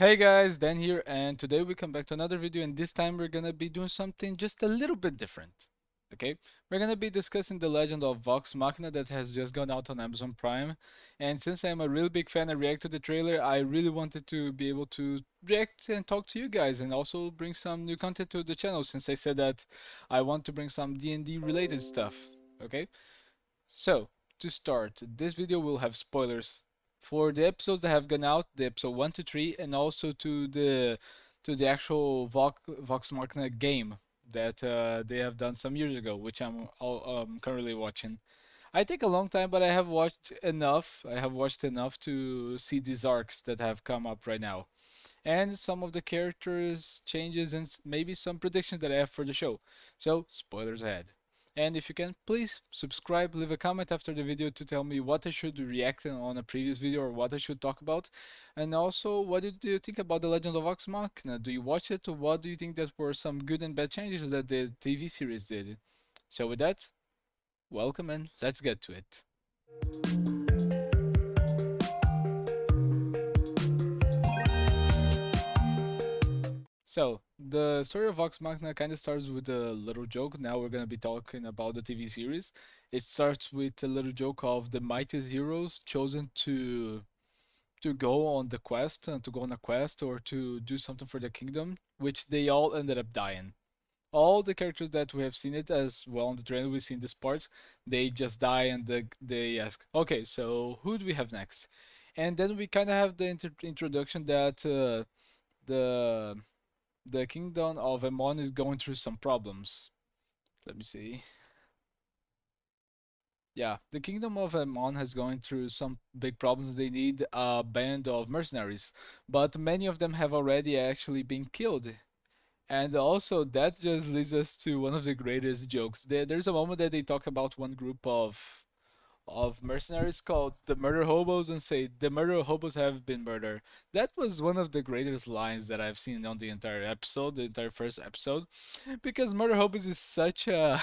Hey guys, Dan here, and today we come back to another video, and this time we're gonna be doing something just a little bit different. Okay? We're gonna be discussing the legend of Vox Machina that has just gone out on Amazon Prime. And since I'm a really big fan and react to the trailer, I really wanted to be able to react and talk to you guys and also bring some new content to the channel since I said that I want to bring some D&D related stuff. Okay? So, to start, this video will have spoilers for the episodes that have gone out, the episode 1 to 3, and also to the actual Vox Machina game that they have done some years ago, which I'm currently watching. I take a long time, but I have watched enough. I have watched enough to see these arcs that have come up right now, and some of the characters changes and maybe some predictions that I have for the show. So, spoilers ahead. And if you can, please subscribe, leave a comment after the video to tell me what I should react on a previous video or what I should talk about. And also, what do you think about The Legend of Vox Machina? Do you watch it? Or what do you think that were some good and bad changes that the TV series did? So with that, welcome and let's get to it. So, the story of Vox Machina kind of starts with a little joke. Now we're going to be talking about the TV series. It starts with a little joke of the mightiest heroes chosen to go on the quest, to go on a quest or to do something for the kingdom, which they all ended up dying. All the characters that we have seen it as well on the trailer, we've seen this part, they just die and they ask, okay, so who do we have next? And then we kind of have the introduction that the the kingdom of Ammon is going through some problems. Let me see. Yeah, the kingdom of Ammon has going through some big problems. They need a band of mercenaries, but many of them have already actually been killed. And also, that just leads us to one of the greatest jokes. There's a moment that they talk about one group of mercenaries called the murder hobos and say the murder hobos have been murdered. That was one of the greatest lines that I've seen on the entire episode, the entire first episode, because murder hobos is such a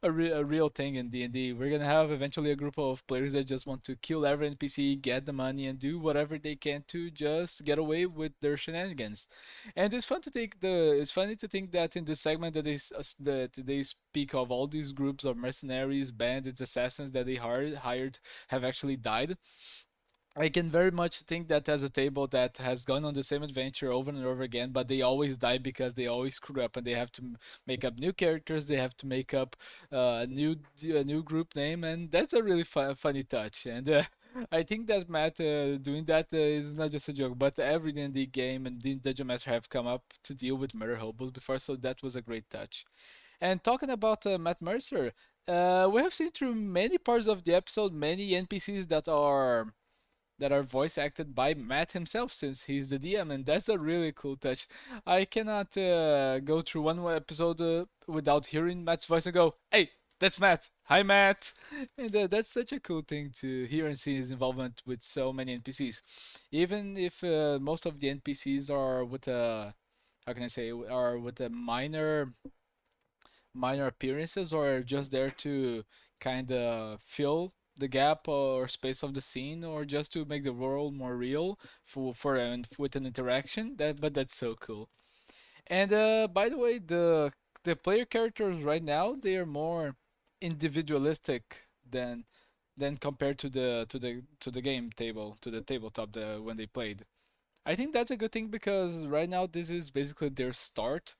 real thing in D&D. We're gonna have eventually a group of players that just want to kill every NPC, get the money, and do whatever they can to just get away with their shenanigans. And it's funny to think that in this segment that they speak of all these groups of mercenaries, bandits, assassins that they hired have actually died. I can very much think that as a table that has gone on the same adventure over and over again, but they always die because they always screw up and they have to make up new characters. They have to make up a new group name, and that's a really funny touch. And I think that Matt doing that is not just a joke, but every D&D game and Dungeon Master have come up to deal with murder hobos before, so that was a great touch. And talking about Matt Mercer, we have seen through many parts of the episode many NPCs that are voice acted by Matt himself since he's the DM, and that's a really cool touch. I cannot go through one more episode without hearing Matt's voice and go, "Hey, that's Matt. Hi, Matt." And that's such a cool thing to hear and see his involvement with so many NPCs, even if most of the NPCs are with a how can I say are with a minor appearances or just there to kind of fill the gap or space of the scene or just to make the world more real for and with an interaction but that's so cool. And by the way, the player characters right now, they are more individualistic than compared to the game table, to the tabletop when they played. I think that's a good thing because right now this is basically their start.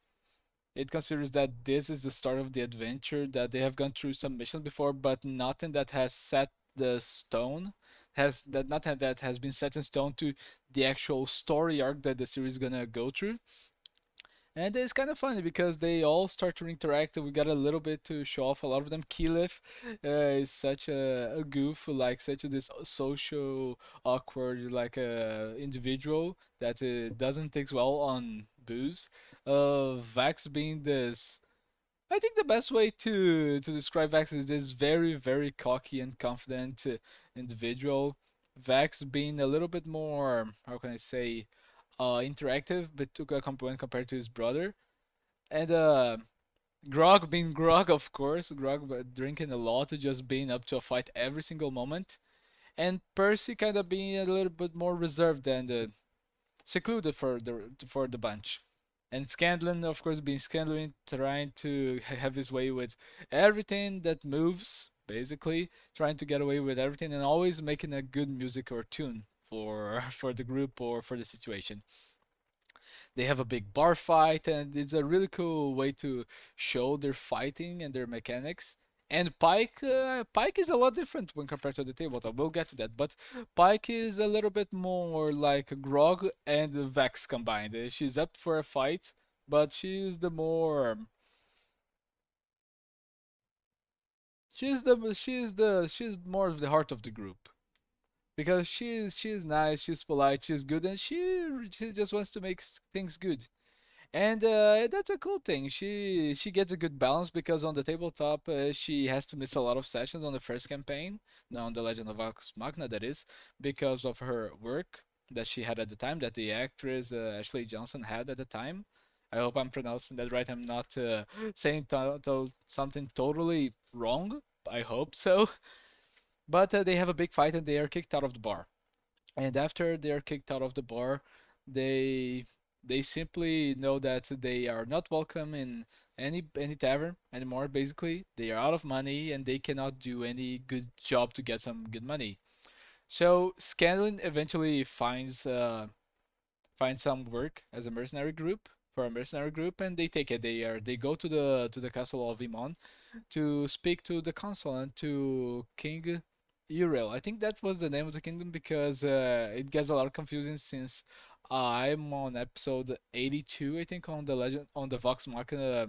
It considers that this is the start of the adventure, that they have gone through some missions before, but nothing that has set the stone has that nothing that has been set in stone to the actual story arc that the series is gonna go through. And it's kind of funny because they all start to interact. We got a little bit to show off. A lot of them. Keyleth is such a goof, like such a this social awkward like individual that doesn't take well on booze. Vax being this. I think the best way to describe Vax is this very very cocky and confident individual. Vax being a little bit more, how can I say, interactive, but took a component compared to his brother. And Grog being Grog, of course, Grog drinking a lot, just being up to a fight every single moment. And Percy kind of being a little bit more reserved than the secluded for the bunch. And Scandalin, of course, being Scandalin, trying to have his way with everything that moves, basically trying to get away with everything, and always making a good music or tune for for the group or for the situation. They have a big bar fight, and it's a really cool way to show their fighting and their mechanics. And Pike is a lot different when compared to the tabletop. We'll get to that, but Pike is a little bit more like Grog and Vex combined. She's up for a fight, but she's more of the heart of the group because she's nice, she's polite, she's good, and she just wants to make things good. And that's a cool thing. She gets a good balance because on the tabletop she has to miss a lot of sessions on the first campaign, now on the Legend of Vox Machina that is, because of her work that she had at the time, that the actress Ashley Johnson had at the time. I hope I'm pronouncing that right. I'm not saying something totally wrong. I hope so. But they have a big fight and they are kicked out of the bar. And after they're kicked out of the bar, they they simply know that they are not welcome in any tavern anymore. Basically, they are out of money and they cannot do any good job to get some good money. So Scanlon eventually finds some work as a mercenary group for a mercenary group, and they take it. They go to the castle of Imon to speak to the consul and to King Uriel. I think that was the name of the kingdom because it gets a lot confusing since I'm on episode 82, I think, on the legend on the Vox Machina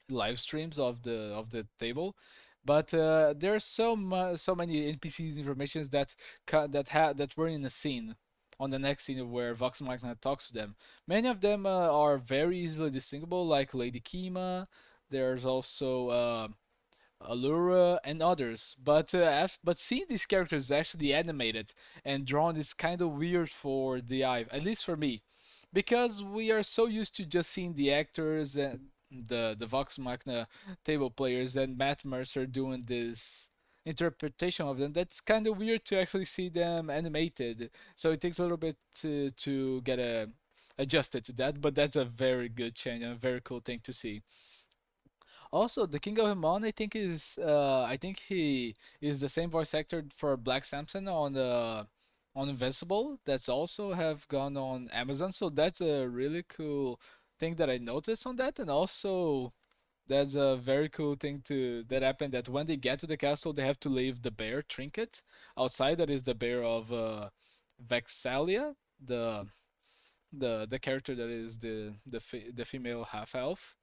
live streams of the table. But there are so many NPCs informations that that were in the scene on the next scene where Vox Machina talks to them. Many of them are very easily distinguishable, like Lady Kima. There's also Allura, and others. But seeing these characters actually animated and drawn is kind of weird for the eye, at least for me, because we are so used to just seeing the actors and the Vox Machina table players and Matt Mercer doing this interpretation of them. That's kind of weird to actually see them animated. So it takes a little bit to get adjusted to that, but that's a very good change and a very cool thing to see. Also, the King of Amon, I think he is the same voice actor for Black Samson on Invincible. That's also have gone on Amazon, so that's a really cool thing that I noticed on that. And also, that's a very cool thing to that happened that when they get to the castle, they have to leave the bear trinket outside. That is the bear of Vex'ahlia, the character that is the female half elf.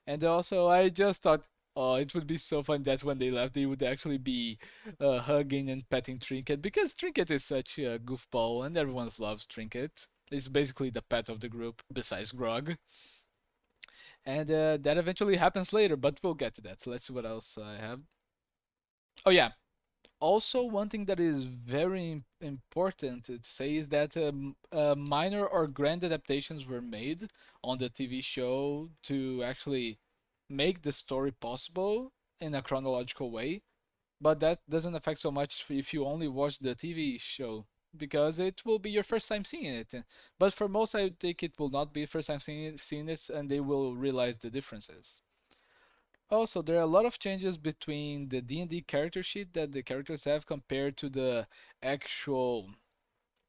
And also, I just thought, oh, it would be so fun that when they left, they would actually be hugging and petting Trinket because Trinket is such a goofball and everyone loves Trinket. It's basically the pet of the group, besides Grog. And that eventually happens later, but we'll get to that. Let's see what else I have. Oh, yeah. Also, one thing that is very important to say is that minor or grand adaptations were made on the TV show to actually make the story possible in a chronological way, but that doesn't affect so much if you only watch the TV show because it will be your first time seeing it. But for most, I think it will not be first time seeing it, and they will realize the differences. Also, there are a lot of changes between the D&D character sheet that the characters have compared to the actual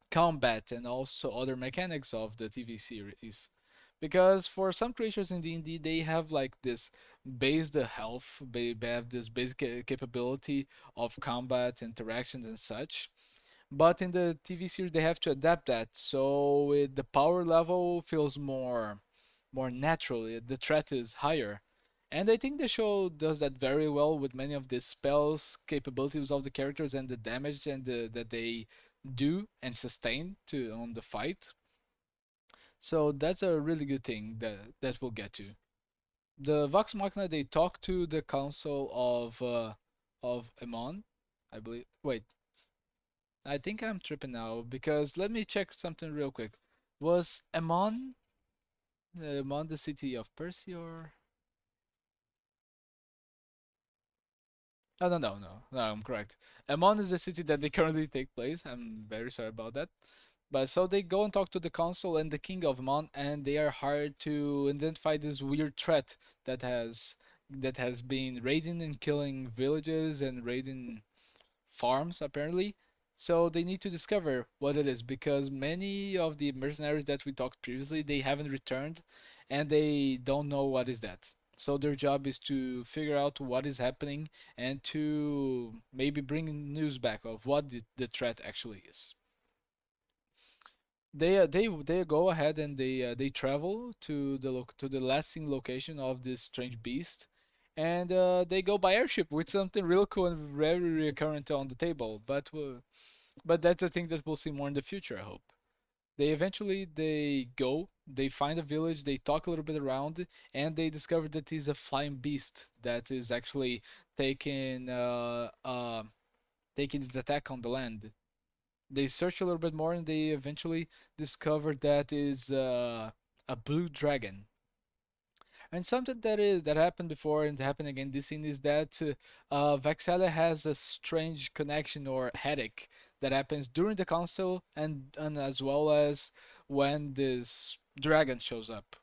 combat and also other mechanics of the TV series. Because for some creatures in D&D, they have like this based health, they have this basic capability of combat, interactions, and such. But in the TV series, they have to adapt that, so the power level feels more natural. The threat is higher. And I think the show does that very well with many of the spells, capabilities of the characters, and the damage that they do and sustain to on the fight. So that's a really good thing that we'll get to. The Vox Machina, they talk to the council of Amon, I believe. Wait, I think I'm tripping now because let me check something real quick. Was Amon the city of Persia or? Oh, no, I'm correct. Amon is the city that they currently take place. I'm very sorry about that. But so they go and talk to the council and the king of Mon, and they are hired to identify this weird threat that has been raiding and killing villages and raiding farms apparently. So they need to discover what it is because many of the mercenaries that we talked previously they haven't returned and they don't know what is that. So their job is to figure out what is happening and to maybe bring news back of what the threat actually is. They go ahead and they travel to the lasting location of this strange beast, and they go by airship with something real cool and very recurrent on the table. But that's a thing that we'll see more in the future, I hope. They find a village, they talk a little bit around, and they discover that is a flying beast that is actually taking taking its attack on the land. They search a little bit more and they eventually discover that is a blue dragon. And something that happened before and happened again this scene is that Vex'ahlia has a strange connection or headache that happens during the council and as well as when this dragon shows up,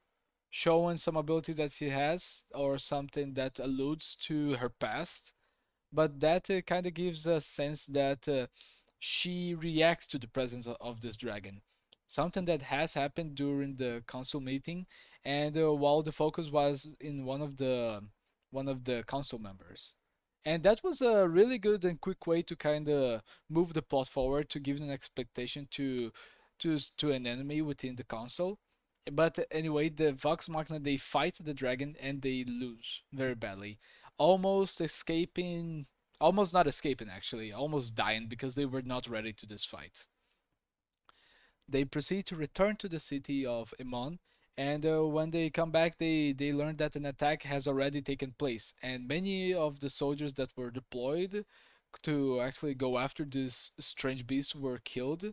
showing some ability that she has or something that alludes to her past, but that kind of gives a sense that she reacts to the presence of this dragon. Something that has happened during the council meeting, and while the focus was in one of the council members, and that was a really good and quick way to kind of move the plot forward to give an expectation to an enemy within the council. But anyway, the Vox Machina they fight the dragon and they lose very badly, almost escaping, almost not escaping actually, almost dying because they were not ready to this fight. They proceed to return to the city of Emon, and when they come back, they learn that an attack has already taken place, and many of the soldiers that were deployed to actually go after this strange beast were killed.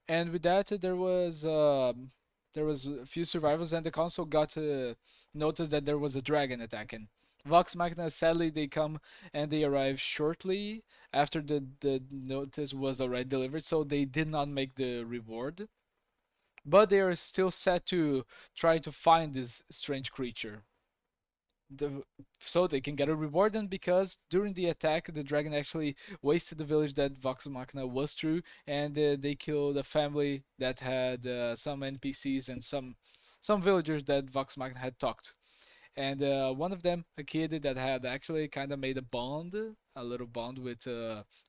And with that, there was a few survivors, and the council got to notice that there was a dragon attacking. Vox Machina, sadly, they come and they arrive shortly after the notice was already delivered, so they did not make the reward. But they are still set to try to find this strange creature. The, so they can get a reward, and because during the attack the dragon actually wasted the village that Vox Machina was through, and they killed a family that had some NPCs and some villagers that Vox Machina had talked. And one of them, a kid that had actually kind of made a little bond with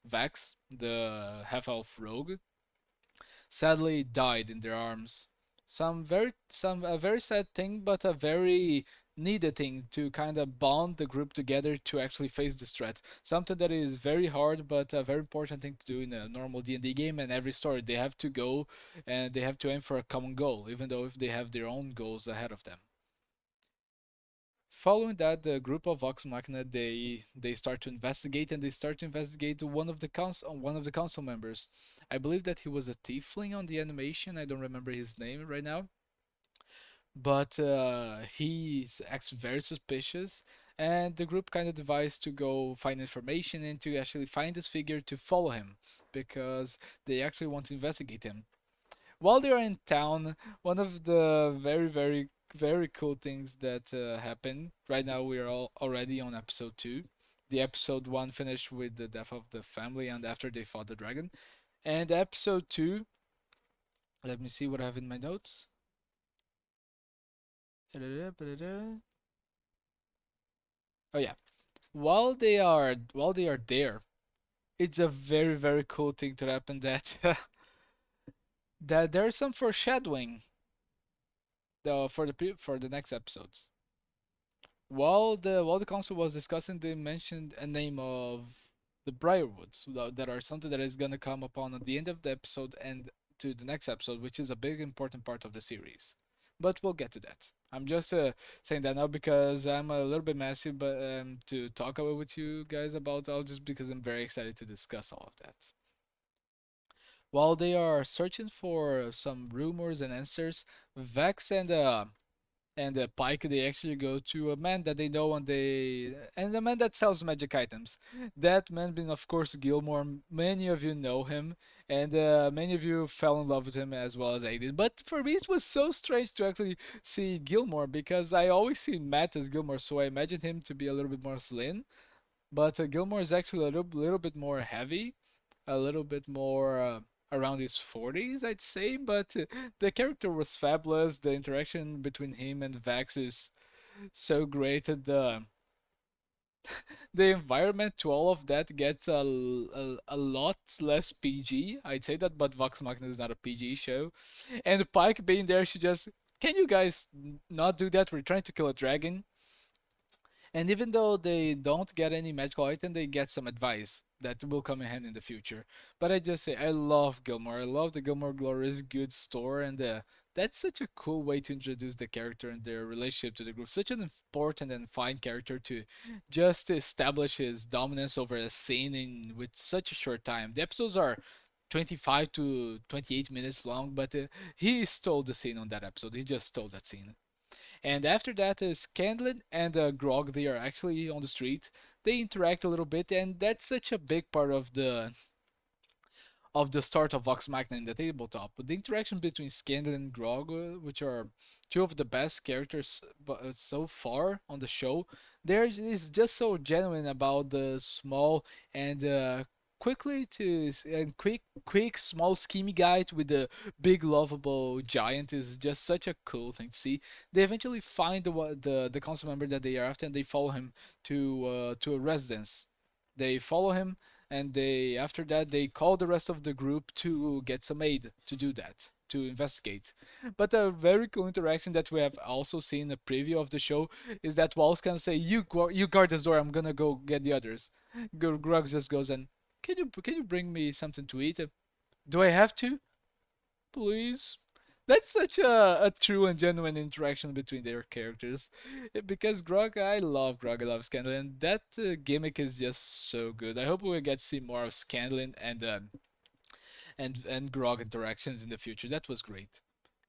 Vax, the half-elf rogue, sadly died in their arms. Some a very sad thing, but a very needed thing to kind of bond the group together to actually face this threat. Something that is very hard, but a very important thing to do in a normal D&D game and every story. They have to go and they have to aim for a common goal, even though if they have their own goals ahead of them. Following that, the group of Vox Machina they start to investigate and they start to investigate one of the council members. I believe that he was a tiefling on the animation. I don't remember his name right now, but he acts very suspicious. And the group kind of devised to go find information and to actually find this figure to follow him because they actually want to investigate him. While they are in town, one of the very cool things that happen right now, we are already on episode 2. The episode 1 finished with the death of the family and after they fought the dragon. And episode 2, let me see what I have in my notes. Oh yeah. While they are there, it's a very cool thing to happen that that there's some foreshadowing for the next episodes. While the council was discussing, they mentioned a name of the Briarwoods that are something that is gonna come upon at the end of the episode and to the next episode, which is a big important part of the series. But we'll get to that. I'm just saying that now because I'm a little bit messy, but to talk about with you guys about all just because I'm very excited to discuss all of that. While they are searching for some rumors and answers, Vex and Pike, they actually go to a man that they know, and a man that sells magic items. That man being, of course, Gilmore. Many of you know him, and many of you fell in love with him as well as I did. But for me, it was so strange to actually see Gilmore because I always see Matt as Gilmore, so I imagined him to be a little bit more slim. But Gilmore is actually a little bit more heavy, a little bit more around his 40s, I'd say. But the character was fabulous. The interaction between him and Vax is so great. And the environment to all of that gets a lot less PG. I'd say that, but Vox Machina is not a PG show. And Pike being there, she just, can you guys not do that? We're trying to kill a dragon. And even though they don't get any magical item, they get some advice that will come in handy in the future. But I just say I love Gilmore. I love the Gilmore Glory's good store, and that's such a cool way to introduce the character and their relationship to the group. Such an important and fine character to just establish his dominance over a scene in with such a short time. The episodes are 25 to 28 minutes long, but he stole the scene on that episode. He just stole that scene. And after that, Scanlan and Grog, they are actually on the street. They interact a little bit, and that's such a big part of the start of Vox Machina in the tabletop. But the interaction between Scandal and Grog, which are two of the best characters so far on the show, there is just so genuine about the small and quickly to and quick small schemy guy with the big lovable giant is just such a cool thing to see. They eventually find the council member that they are after, and they follow him to a residence. They follow him, and they after that they call the rest of the group to get some aid to do that, to investigate. But a very cool interaction that we have also seen in a preview of the show is that Walls can say, you guard this door, I'm gonna go get the others. Grug just goes and, can you bring me something to eat? Do I have to? Please. That's such a true and genuine interaction between their characters. Because Grog, I love Grog, I love Scanlan. That gimmick is just so good. I hope we get to see more of Scanlan and Grog interactions in the future. That was great.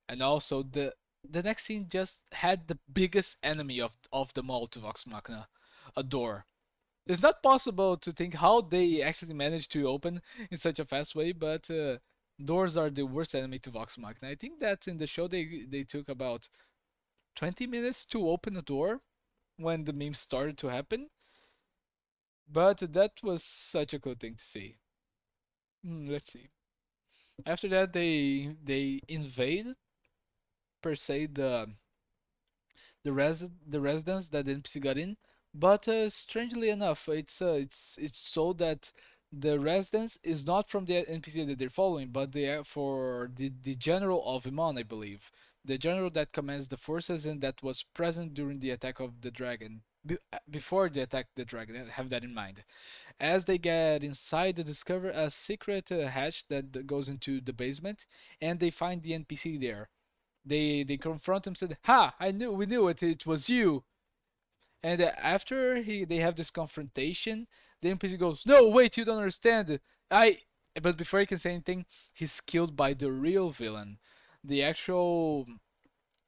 And also the next scene just had the biggest enemy of them all to Vox Machina, a door. It's not possible to think how they actually managed to open in such a fast way, but doors are the worst enemy to Vox Machina. I think that in the show they took about 20 minutes to open a door when the meme started to happen, but that was such a cool thing to see. Let's see. After that, they invade per se the residence that the NPC got in. But strangely enough, it's so that the residence is not from the NPC that they're following, but they are for the general of Iman, I believe, the general that commands the forces and that was present during the attack of the dragon. Before they attacked the dragon, have that in mind. As they get inside, they discover a secret hatch that goes into the basement, and they find the NPC there. They confront him, said, "Ha! We knew it. It was you." And after they have this confrontation, the NPC goes, "No, wait, you don't understand. I." But before he can say anything, he's killed by the real villain, the actual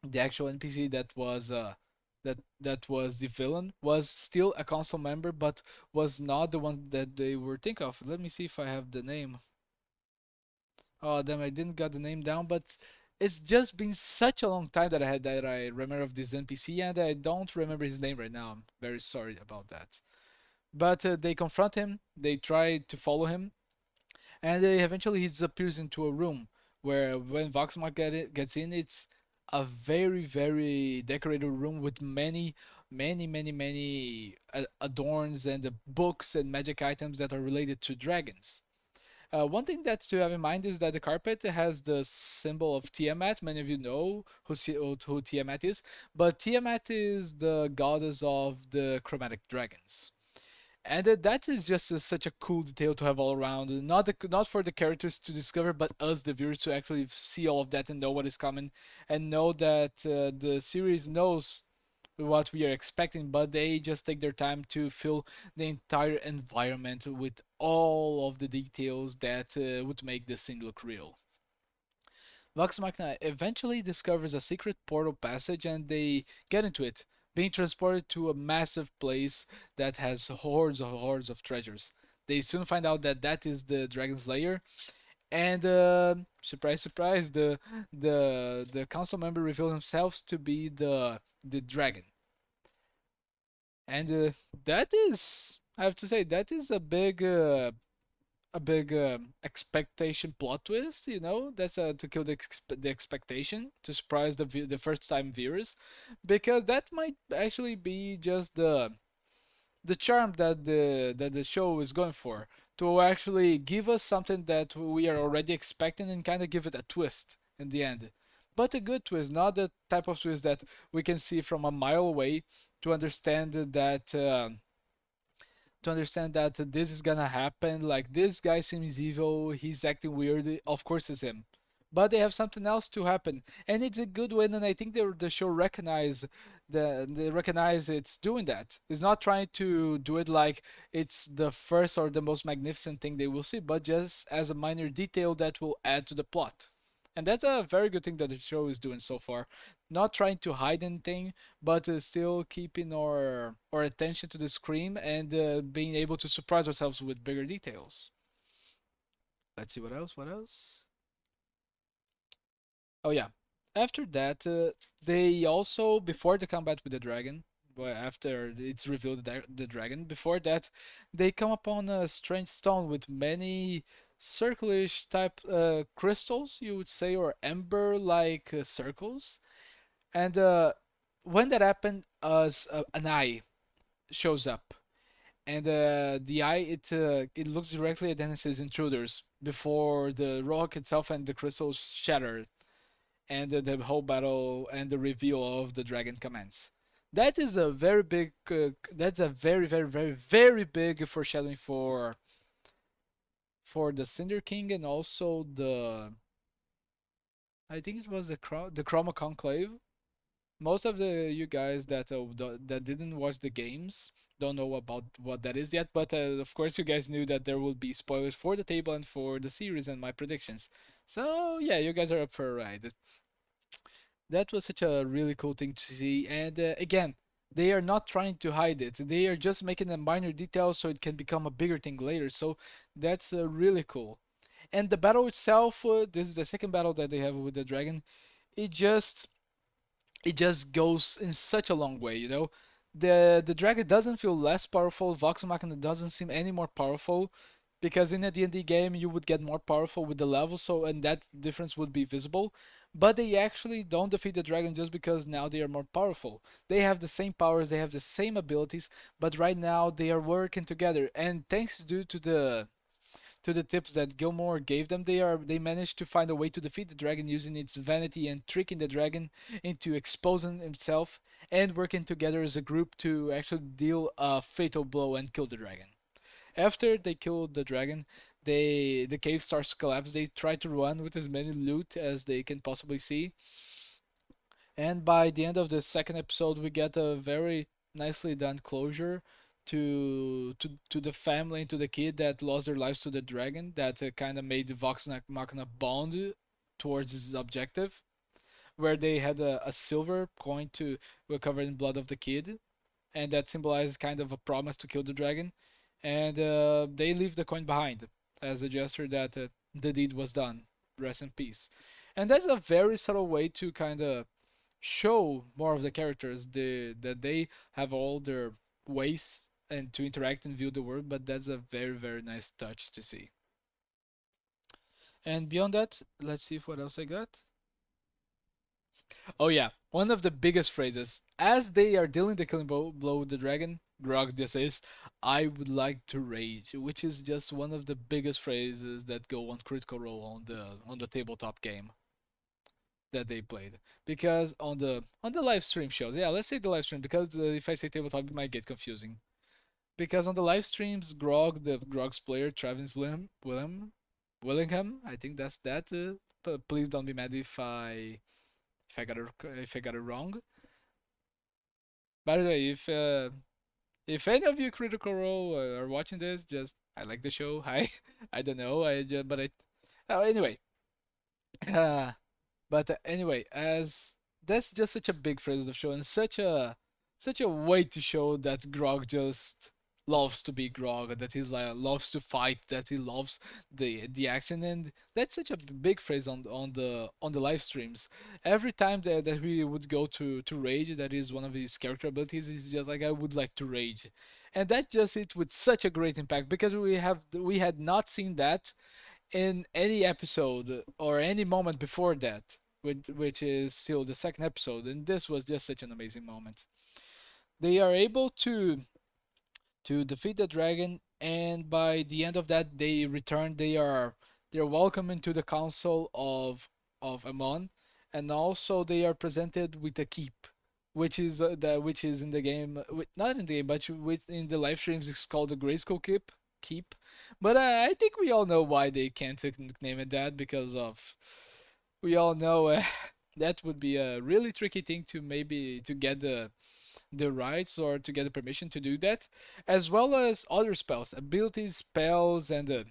the actual NPC that was the villain was still a council member, but was not the one that they were thinking of. Let me see if I have the name. Oh damn! I didn't got the name down, but it's just been such a long time that I remember of this NPC, and I don't remember his name right now. I'm very sorry about that. But they confront him. They try to follow him, and eventually he disappears into a room where when Voxmark gets in, it's a very decorated room with many adorns and books and magic items that are related to dragons. One thing that to have in mind is that the carpet has the symbol of Tiamat. Many of you know who Tiamat is, but Tiamat is the goddess of the chromatic dragons. And that is just such a cool detail to have all around. Not for the characters to discover, but us, the viewers, to actually see all of that and know what is coming, and know that the series knows what we are expecting, but they just take their time to fill the entire environment with all of the details that would make the scene look real. Vox Machina eventually discovers a secret portal passage and they get into it, being transported to a massive place that has hordes of treasures. They soon find out that that is the dragon's lair, and surprise, surprise, the council member reveal themselves to be the dragon, and that is, I have to say, that is a big expectation plot twist. You know, that's to kill the expectation, to surprise the first time viewers, because that might actually be just the charm that the show is going for, to actually give us something that we are already expecting and kind of give it a twist in the end, but a good twist, not the type of twist that we can see from a mile away, to understand that this is gonna happen. Like, this guy seems evil, he's acting weird. Of course, it's him. But they have something else to happen, and it's a good win. And I think the show recognize they recognize it's doing that. It's not trying to do it like it's the first or the most magnificent thing they will see, but just as a minor detail that will add to the plot. And that's a very good thing that the show is doing so far. Not trying to hide anything, but still keeping our attention to the screen and being able to surprise ourselves with bigger details. Let's see what else. What else? Oh yeah. After that, they also, before the combat with the dragon, well, after it's revealed the dragon, before that, they come upon a strange stone with many circlish type crystals, you would say, or ember-like circles. And when that happened, an eye shows up, and the eye, it looks directly at Dennis's intruders before the rock itself and the crystals shatter, and the whole battle and the reveal of the dragon commence. That is a very big. That's a very, very, very, very big foreshadowing for the Cinder King, and also the. I think it was the Chroma Conclave. Most of the you guys that didn't watch the games don't know about what that is yet, but of course you guys knew that there will be spoilers for the table and for the series and my predictions. So yeah, you guys are up for a ride. That was such a really cool thing to see, and again, they are not trying to hide it. They are just making a minor detail so it can become a bigger thing later. So that's really cool. And the battle itself, this is the second battle that they have with the dragon. It just it just goes in such a long way, you know. The dragon doesn't feel less powerful. Vox Machina doesn't seem any more powerful, because in a D&D game you would get more powerful with the level, so and that difference would be visible. But they actually don't defeat the dragon just because now they are more powerful. They have the same powers, they have the same abilities, but right now they are working together. And thanks due to the tips that Gilmore gave them, they managed to find a way to defeat the dragon using its vanity and tricking the dragon into exposing himself, and working together as a group to actually deal a fatal blow and kill the dragon. After they kill the dragon, the cave starts to collapse. They try to run with as many loot as they can possibly see, and by the end of the second episode, we get a very nicely done closure to the family and to the kid that lost their lives to the dragon. That kind of made the Vox Machina bond towards his objective, where they had a silver coin to covered in blood of the kid, and that symbolizes kind of a promise to kill the dragon. And they leave the coin behind as a gesture that the deed was done. Rest in peace. And that's a very subtle way to kind of show more of the characters, that they have all their ways and to interact and view the world. But that's a very, very nice touch to see. And beyond that, let's see what else I got. Oh yeah, one of the biggest phrases as they are dealing the killing blow with the dragon, Grog just says, "I would like to rage," which is just one of the biggest phrases that go on Critical Role on the tabletop game that they played. Because on the live stream shows, yeah, let's say the live stream, because if I say tabletop, it might get confusing. Because on the live streams, the Grog's player, Travis Willingham, I think that's that. But please don't be mad if I got it wrong. By the way, if any of you Critical Role are watching this, just I like the show. Hi, I don't know, I just but I. Oh, anyway, But anyway, as that's just such a big phrase of the show and such a way to show that Grog just loves to be Grog, that he's like loves to fight, that he loves the action, and that's such a big phrase on the live streams. Every time that we would go to rage, that is one of his character abilities. He's just like, I would like to rage, and that just it with such a great impact because we had not seen that in any episode or any moment before that, which is still the second episode, and this was just such an amazing moment. They are able to defeat the dragon, and by the end of that, they return. They're welcome into the council of Amon, and also they are presented with a keep, which is in the game, not in the game, but within the live streams, it's called the Grayskull keep. But I think we all know why they can't name it that because of we all know that would be a really tricky thing to maybe to get the rights or to get the permission to do that, as well as other spells, abilities, spells, and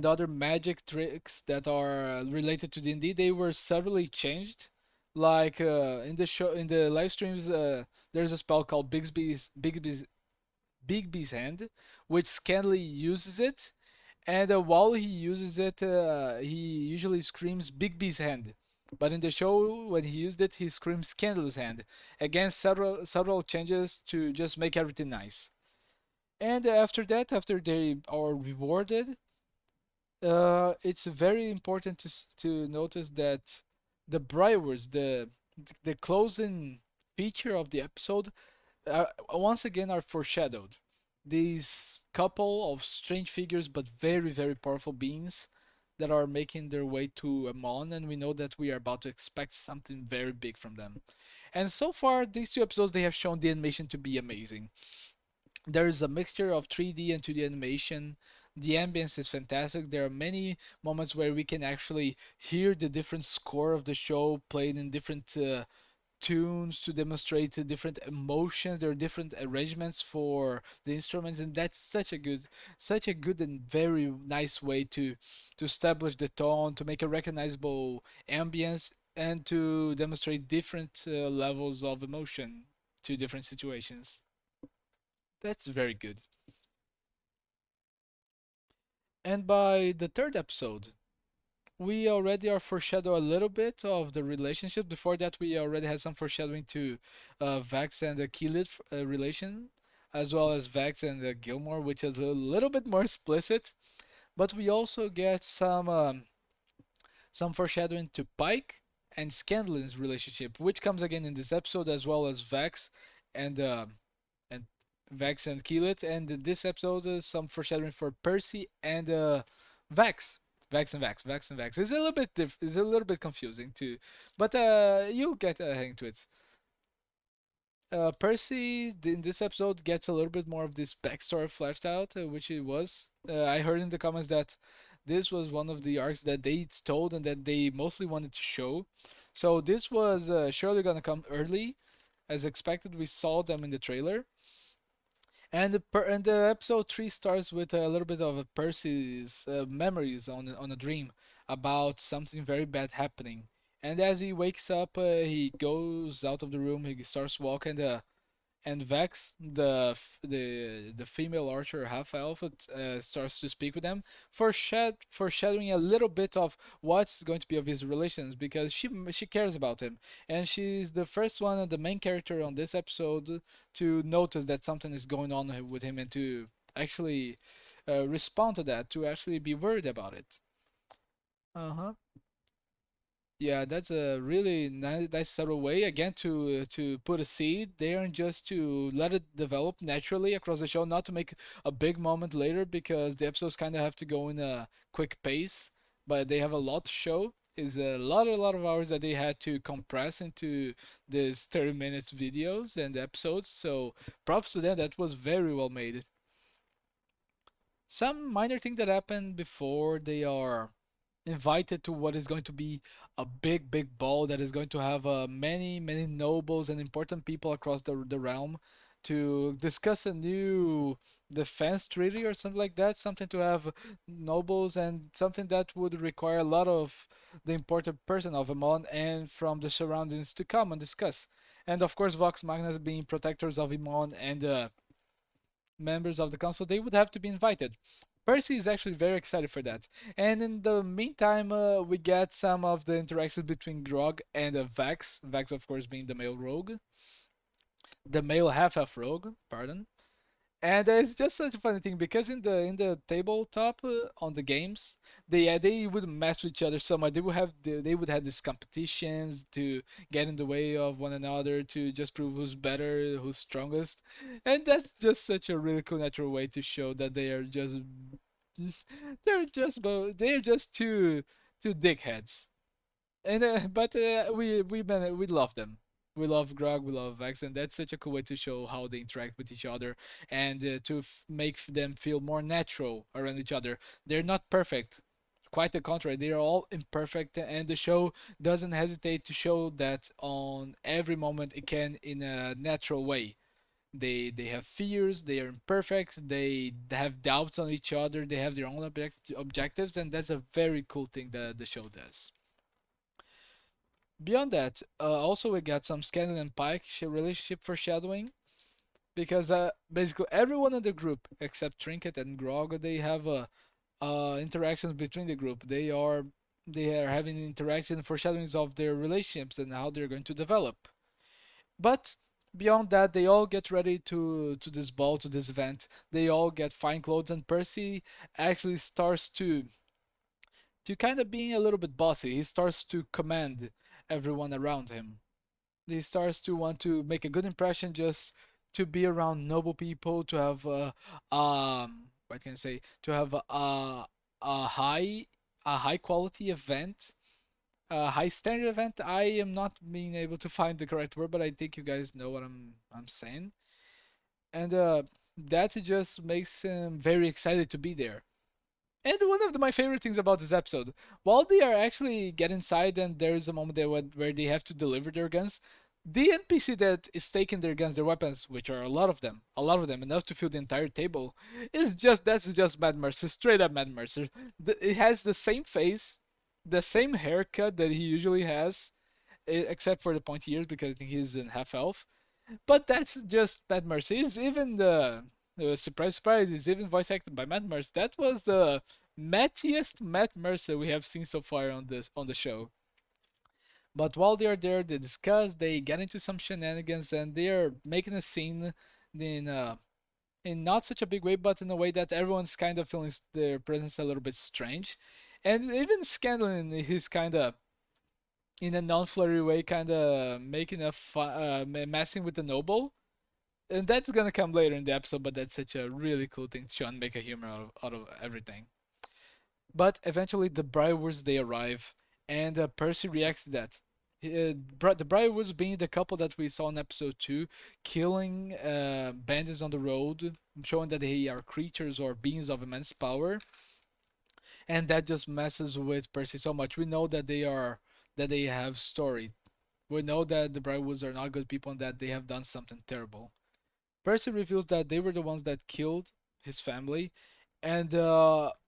other magic tricks that are related to D&D. They were severely changed. Like in the show, in the live streams, there's a spell called Bigby's Hand, which Scanly uses it, and while he uses it, he usually screams Bigby's Hand. But in the show, when he used it, he screams Scandalous Hand. Again, several changes to just make everything nice. And after that, after they are rewarded, it's very important to notice that the Briars, the closing feature of the episode, once again are foreshadowed. These couple of strange figures, but very, very powerful beings that are making their way to Amon, and we know that we are about to expect something very big from them. And so far, these two episodes, they have shown the animation to be amazing. There is a mixture of 3D and 2D animation. The ambience is fantastic. There are many moments where we can actually hear the different score of the show played in different tunes to demonstrate the different emotions. There are different arrangements for the instruments, and that's such a good and very nice way to establish the tone, to make a recognizable ambience, and to demonstrate different levels of emotion to different situations. That's very good. And by the third episode, we already are foreshadow a little bit of the relationship. Before that, we already had some foreshadowing to Vax and the Keelit relation, as well as Vax and Gilmore, which is a little bit more explicit. But we also get some foreshadowing to Pike and Scanlan's relationship, which comes again in this episode, as well as Vax and and Vax and Keelit, and in this episode, some foreshadowing for Percy and Vax. Vax and Vax. It's a little bit it's a little bit confusing too, but you'll get a hang to it. Percy in this episode gets a little bit more of this backstory fleshed out, which it was. I heard in the comments that this was one of the arcs that they told and that they mostly wanted to show. So this was surely gonna come early, as expected. We saw them in the trailer, and the episode three starts with a little bit of a Percy's memories on a dream about something very bad happening. And as he wakes up, he goes out of the room. He starts walking, and Vex, the female archer half elf, starts to speak with them, foreshadowing a little bit of what's going to be of his relations because she cares about him, and she's the first one and the main character on this episode to notice that something is going on with him and to actually respond to that, to actually be worried about it. Uh huh. Yeah, that's a really nice subtle way again to put a seed there and just to let it develop naturally across the show, not to make a big moment later because the episodes kind of have to go in a quick pace, but they have a lot to show. Is a lot of hours that they had to compress into these 30 minutes videos and episodes. So props to them. That was very well made. Some minor thing that happened before they are invited to what is going to be a big ball that is going to have many nobles and important people across the realm to discuss a defense treaty or something like that, something to have nobles and something that would require a lot of the important person of Amon and from the surroundings to come and discuss. And of course, Vox Machina being protectors of Amon and members of the council, they would have to be invited. Percy is actually very excited for that. And in the meantime, we get some of the interactions between Grog and Vex. Vex, of course, being the male rogue, the male half-elf rogue. Pardon. And it's just such a funny thing because in the tabletop on the games, they would mess with each other so much. They would have these competitions to get in the way of one another to just prove who's better, who's strongest, and that's just such a really cool natural way to show that they are just they're just two dickheads. And but we love them. We love Grog, we love Vex, and that's such a cool way to show how they interact with each other and to make them feel more natural around each other. They're not perfect. Quite the contrary, they are all imperfect, and the show doesn't hesitate to show that on every moment it can in a natural way. They have fears, they are imperfect, they have doubts on each other, they have their own objectives, and that's a very cool thing that the show does. Beyond that, also we got some Scanlan and Pike relationship foreshadowing because basically everyone in the group except Trinket and Grog they have interactions between the group. They are having interaction foreshadowings of their relationships and how they're going to develop. But beyond that, they all get ready to this ball, to this event. They all get fine clothes, and Percy actually starts to kind of being a little bit bossy. He starts to command everyone around him. He starts to want to make a good impression, just to be around noble people, to have what can I say, to have a high a high quality event, a high standard event. I am not being able to find the correct word, but I think you guys know what I'm saying. And that just makes him very excited to be there. And one of my favorite things about this episode, while they are actually get inside and there is a moment where they have to deliver their guns, the NPC that is taking their guns, their weapons, which are a lot of them, enough to fill the entire table, that's just Mad Mercer, straight up Mad Mercer. It has the same face, the same haircut that he usually has, except for the pointy ears because I think he's in half elf. But that's just Matt Mercer. It's even the surprise, surprise, is even voice acted by Matt Mercer. That was the mattiest Matt Mercer we have seen so far on the show. But while they are there, they discuss, they get into some shenanigans, and they are making a scene in in not such a big way, but in a way that everyone's kind of feeling their presence a little bit strange. And even Scanlan, he's kind of in a non-flurry way, kind of making messing with the noble, and that's gonna come later in the episode. But that's such a really cool thing to show and make a humor out of everything. But eventually, the Briarwoods they arrive, and Percy reacts to that. The Briarwoods being the couple that we saw in episode 2, killing bandits on the road, showing that they are creatures or beings of immense power, and that just messes with Percy so much. We know that they have story. We know that the Briarwoods are not good people and that they have done something terrible. Percy reveals that they were the ones that killed his family, and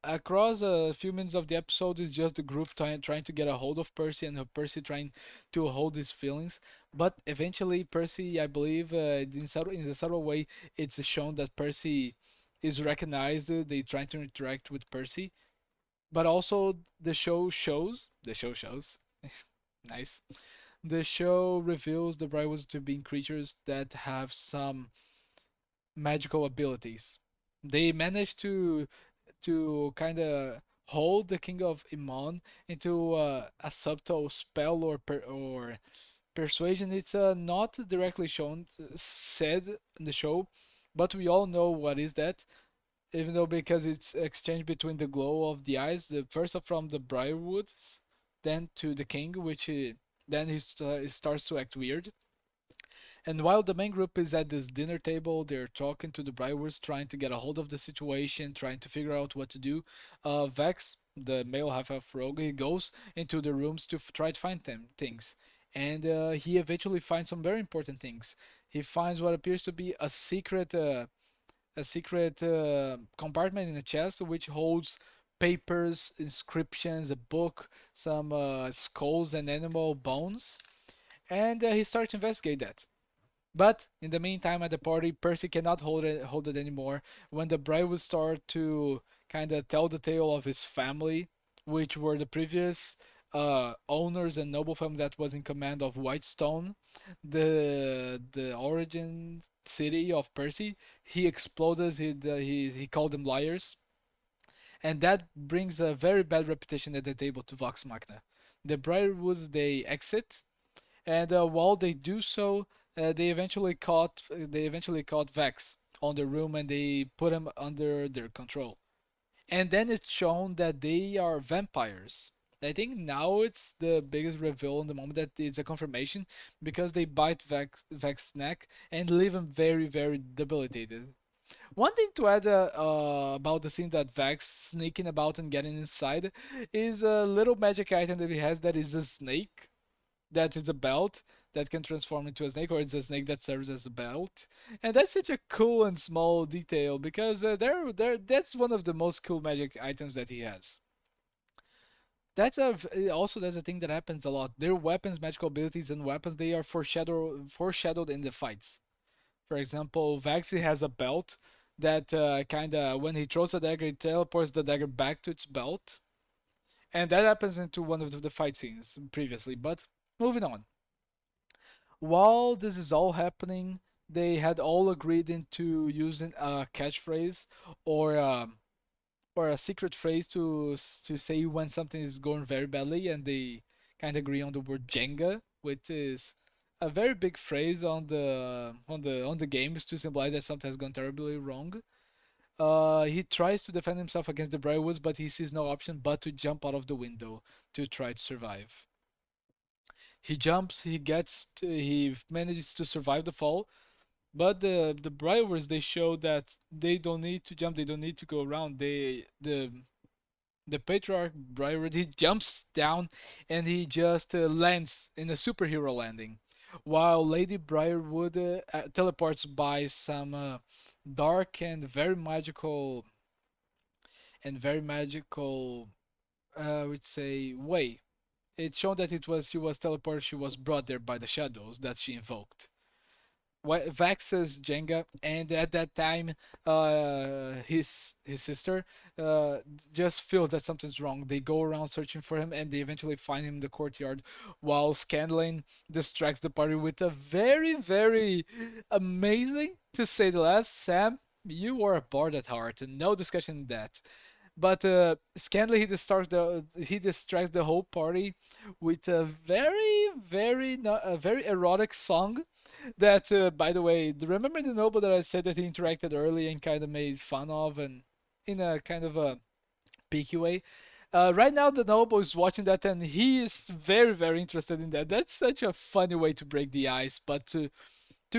across a few minutes of the episode is just the group trying to get a hold of Percy and Percy trying to hold his feelings. But eventually, Percy, I believe, in a subtle way, it's shown that Percy is recognized. They try to interact with Percy, but also the show shows nice. The show reveals the Brightwoods to be creatures that have some magical abilities. They managed to kind of hold the King of Iman into a subtle spell or persuasion. It's not directly shown said in the show, but we all know what is that. Even though because it's exchanged between the glow of the eyes, the first from the Briarwoods, then to the King, which then he starts to act weird. And while the main group is at this dinner table, they're talking to the Briarwoods, trying to get a hold of the situation, trying to figure out what to do. Vex, the male half of Rogue, he goes into the rooms to try to find them things, and he eventually finds some very important things. He finds what appears to be a secret compartment in a chest which holds papers, inscriptions, a book, some skulls and animal bones, and he starts to investigate that. But in the meantime, at the party, Percy cannot hold it anymore. When the bride would start to kind of tell the tale of his family, which were the previous owners and noble family that was in command of Whitestone, the origin city of Percy, he exploded. He called them liars, and that brings a very bad reputation at the table to Vox Machina. The Briarwoods they exit, and while they do so, they eventually caught Vex on the room and they put him under their control. And then it's shown that they are vampires. I think now it's the biggest reveal in the moment that it's a confirmation because they bite Vex's neck and leave him very, very debilitated. One thing to add about the scene that Vex sneaking about and getting inside is a little magic item that he has that is a snake that is a belt that can transform into a snake, or it's a snake that serves as a belt. And that's such a cool and small detail because that's one of the most cool magic items that he has. That's a thing that happens a lot. Their weapons, magical abilities, and weapons they are foreshadowed in the fights. For example, Vaxi has a belt that kind of when he throws a dagger, it teleports the dagger back to its belt, and that happens into one of the fight scenes previously. But moving on. While this is all happening, they had all agreed into using a catchphrase or or a secret phrase to say when something is going very badly, and they kind of agree on the word Jenga, which is a very big phrase on the games to symbolize that something has gone terribly wrong. He tries to defend himself against the Briarwoods, but he sees no option but to jump out of the window to try to survive. He jumps, he manages to survive the fall, but the Briarwoods they show that they don't need to jump, they don't need to go around. The patriarch Briarwood he jumps down and he just lands in a superhero landing, while Lady Briarwood teleports by some dark and very magical, I would say, way. It showed that she was teleported. She was brought there by the shadows that she invoked. Vax's Jenga, and at that time, his sister uh, just feels that something's wrong. They go around searching for him, and they eventually find him in the courtyard, while Scanlan distracts the party with a very, very amazing, to say the least. Sam, you are a bard at heart, and no discussion in that. But Scanlan he distracts the whole party with a very, very, a very erotic song that, by the way, remember the noble that I said that he interacted early and kind of made fun of, and in a kind of a peaky way? Right now, the noble is watching that and he is very, very interested in that. That's such a funny way to break the ice, but to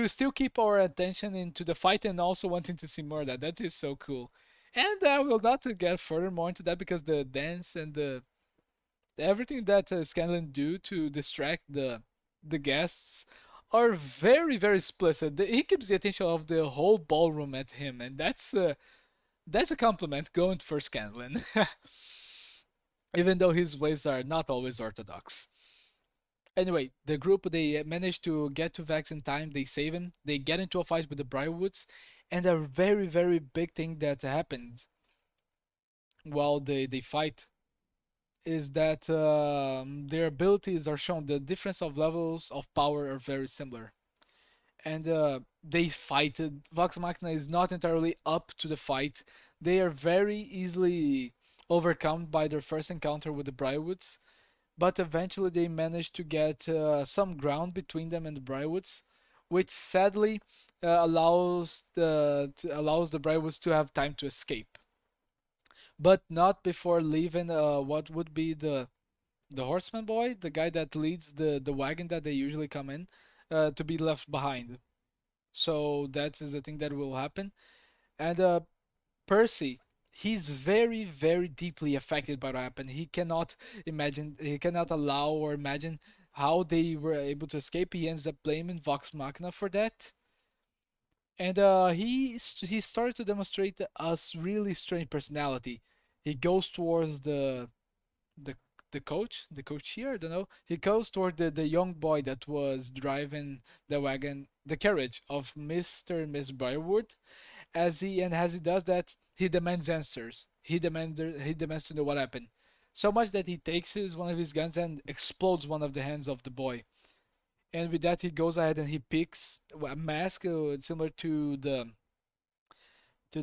still keep our attention into the fight and also wanting to see more of that. That is so cool. And I will not get further more into that because the dance and the everything that Scanlan do to distract the guests are very very explicit. He keeps the attention of the whole ballroom at him, and that's a compliment going for Scanlan, even though his ways are not always orthodox. Anyway, the group they manage to get to Vax in time. They save him. They get into a fight with the Briarwoods, and a very very big thing that happens while they fight is that their abilities are shown. The difference of levels of power are very similar, and they fight. Vox Machina is not entirely up to the fight. They are very easily overcome by their first encounter with the Briarwoods, but eventually they manage to get some ground between them and the Briarwoods, which sadly allows the Briarwoods to have time to escape, but not before leaving what would be the horseman boy, the guy that leads the wagon that they usually come in, to be left behind. So that is the thing that will happen. And Percy, he's very, very deeply affected by what happened. He cannot allow or imagine how they were able to escape. He ends up blaming Vox Machina for that. and he started to demonstrate a really strange personality. He goes towards the the coach here, I don't know. He goes toward the young boy that was driving the wagon, the carriage of Mr. and Miss Briarwood. As he does that, he demands answers. He demands to know what happened. So much that he takes one of his guns and explodes one of the hands of the boy. And with that, he goes ahead and he picks a mask similar to the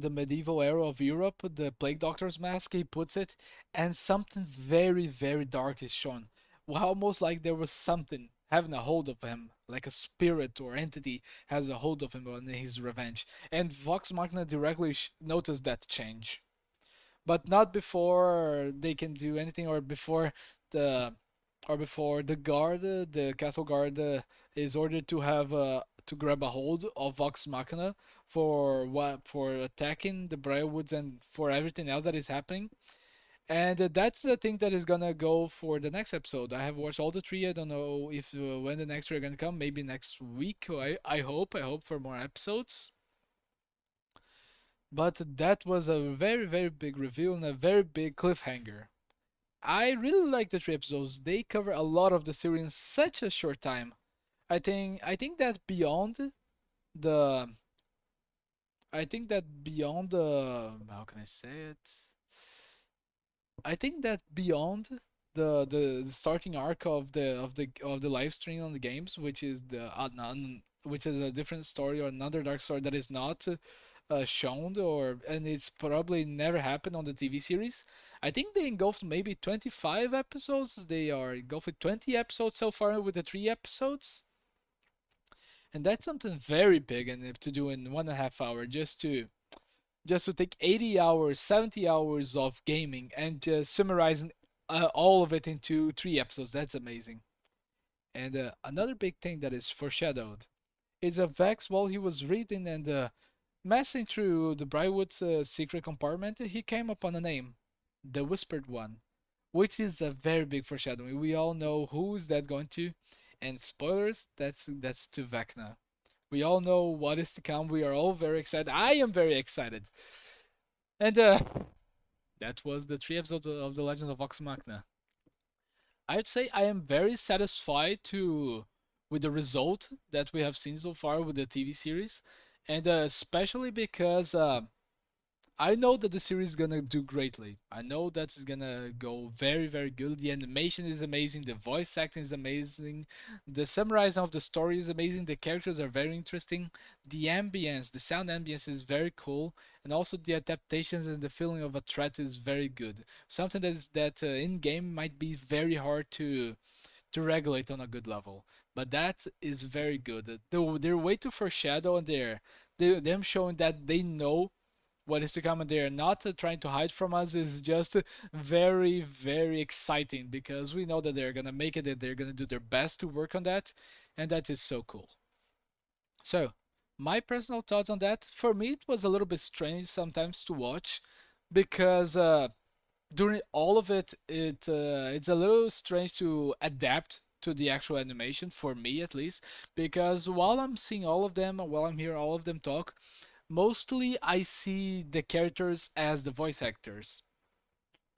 medieval era of Europe, the plague doctor's mask. He puts it, and something very, very dark is shown. Well, almost like there was something having a hold of him, like a spirit or entity has a hold of him on his revenge. And Vox Machina directly noticed that change, but not before they can do anything, the before the guard, the castle guard, is ordered to have to grab a hold of Vox Machina for attacking the Briarwoods and for everything else that is happening. And that's the thing that is gonna go for the next episode. I have watched all the three. I don't know if when the next three are gonna come. Maybe next week. I hope for more episodes. But that was a very, very big reveal and a very big cliffhanger. I really like the three episodes. They cover a lot of the series in such a short time. I think that the beyond the how can I say it? I think that beyond the starting arc of the live stream on the games, which is which is a different story or another dark story that is not shown or and it's probably never happened on the TV series. I think they engulfed maybe 25 episodes. They are engulfed 20 episodes so far with the three episodes, and that's something very big and to do in 1.5 hour just to take 80 hours, 70 hours of gaming and just summarizing all of it into three episodes. That's amazing. And another big thing that is foreshadowed is a Vex while he was reading and messing through the Briarwood's secret compartment, he came upon a name, the Whispered One, which is a very big foreshadowing. We all know who is that going to, and spoilers, that's to Vecna. We all know what is to come. We are all very excited. I am very excited. And that was the three episodes of The Legend of Vox Machina. I'd say I am very satisfied to with the result that we have seen so far with the TV series, and especially because I know that the series is gonna do greatly. I know that it's gonna go very, very good. The animation is amazing. The voice acting is amazing. The summarizing of the story is amazing. The characters are very interesting. The ambience, the sound ambience is very cool, and also the adaptations and the feeling of a threat is very good. Something that in game might be very hard to regulate on a good level, but that is very good. Their way to foreshadow and them showing that they know what is to come and they're not trying to hide from us is just very, very exciting because we know that they're gonna make it, that they're gonna do their best to work on that, and that is so cool. So my personal thoughts on that, for me it was a little bit strange sometimes to watch because during all of it, it's a little strange to adapt to the actual animation for me at least, because while I'm seeing all of them, while I'm hearing all of them talk, mostly I see the characters as the voice actors.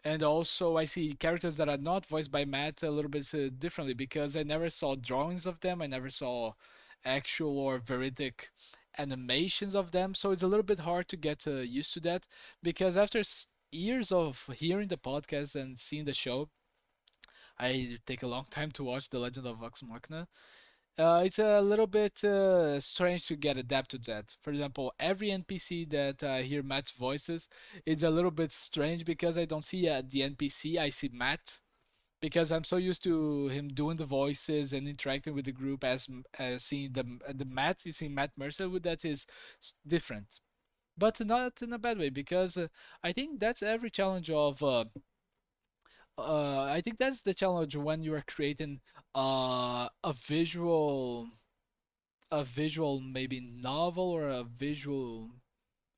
And also, I see characters that are not voiced by Matt a little bit differently because I never saw drawings of them. I never saw actual or veridic animations of them. So it's a little bit hard to get used to that because after years of hearing the podcast and seeing the show, I take a long time to watch The Legend of Vox Machina. It's a little bit strange to get adapted to that. For example, every NPC that I hear Matt's voices, it's a little bit strange because I don't see the NPC, I see Matt. Because I'm so used to him doing the voices and interacting with the group as seeing the Matt, you see Matt Mercer with that is different, but not in a bad way because I think that's every challenge of I think that's the challenge when you are creating a visual maybe novel or a visual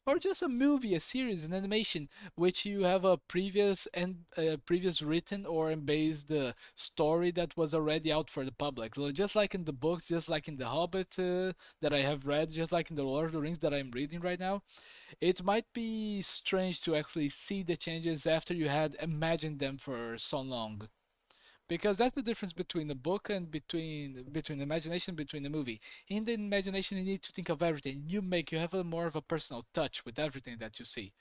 or just a movie, a series, an animation, which you have a previous written or based story that was already out for the public. Just like in the books, just like in the Hobbit that I have read, just like in the Lord of the Rings that I'm reading right now. It might be strange to actually see the changes after you had imagined them for so long. Because that's the difference between a book and between imagination, between a movie. In the imagination, you need to think of everything. You have a more of a personal touch with everything that you see.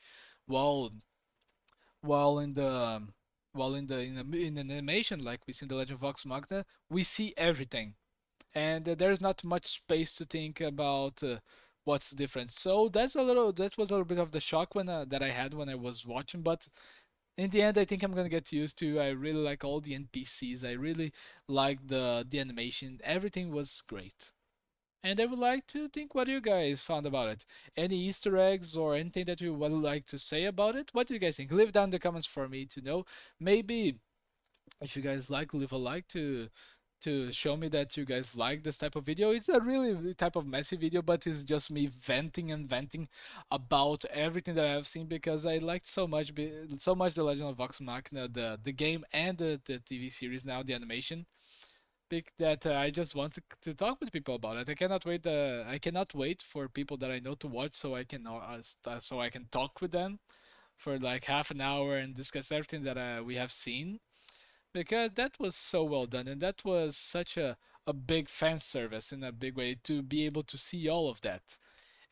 While while in the in an animation like we see in the Legend of Vox Machina, we see everything, and there's not much space to think about what's different. So that was a little bit of the shock when that I had when I was watching, but in the end, I think I'm gonna get used to. I really like all the NPCs. I really like the animation. Everything was great. And I would like to think what you guys found about it. Any Easter eggs or anything that you would like to say about it? What do you guys think? Leave down in the comments for me to know. Maybe if you guys like, leave a like to show me that you guys like this type of video. It's a really type of messy video, but it's just me venting and venting about everything that I have seen because I liked so much The Legend of Vox Machina, the game and the TV series now, the animation. That I just want to talk with people about it. I cannot wait for people that I know to watch so I can talk with them for like half an hour and discuss everything that we have seen because that was so well done and that was such a big fan service in a big way to be able to see all of that.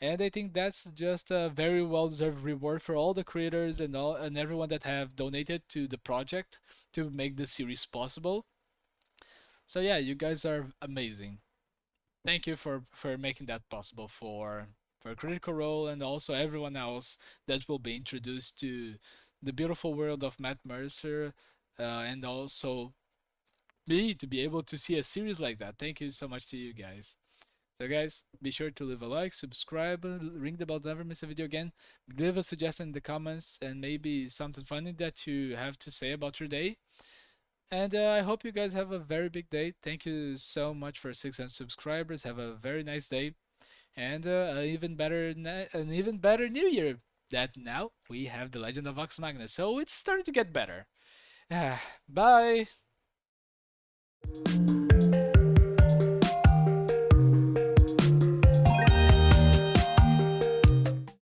And I think that's just a very well deserved reward for all the creators and everyone that have donated to the project to make the series possible. So yeah, you guys are amazing. Thank you for making that possible for Critical Role and also everyone else that will be introduced to the beautiful world of Matt Mercer, and also me to be able to see a series like that. Thank you so much to you guys. So guys, be sure to leave a like, subscribe, ring the bell to never miss a video again. Leave a suggestion in the comments and maybe something funny that you have to say about your day. And I hope you guys have a very big day. Thank you so much for 600 subscribers. Have a very nice day and an even better New Year. That now we have the Legend of Vox Machina, so it's starting to get better. Bye.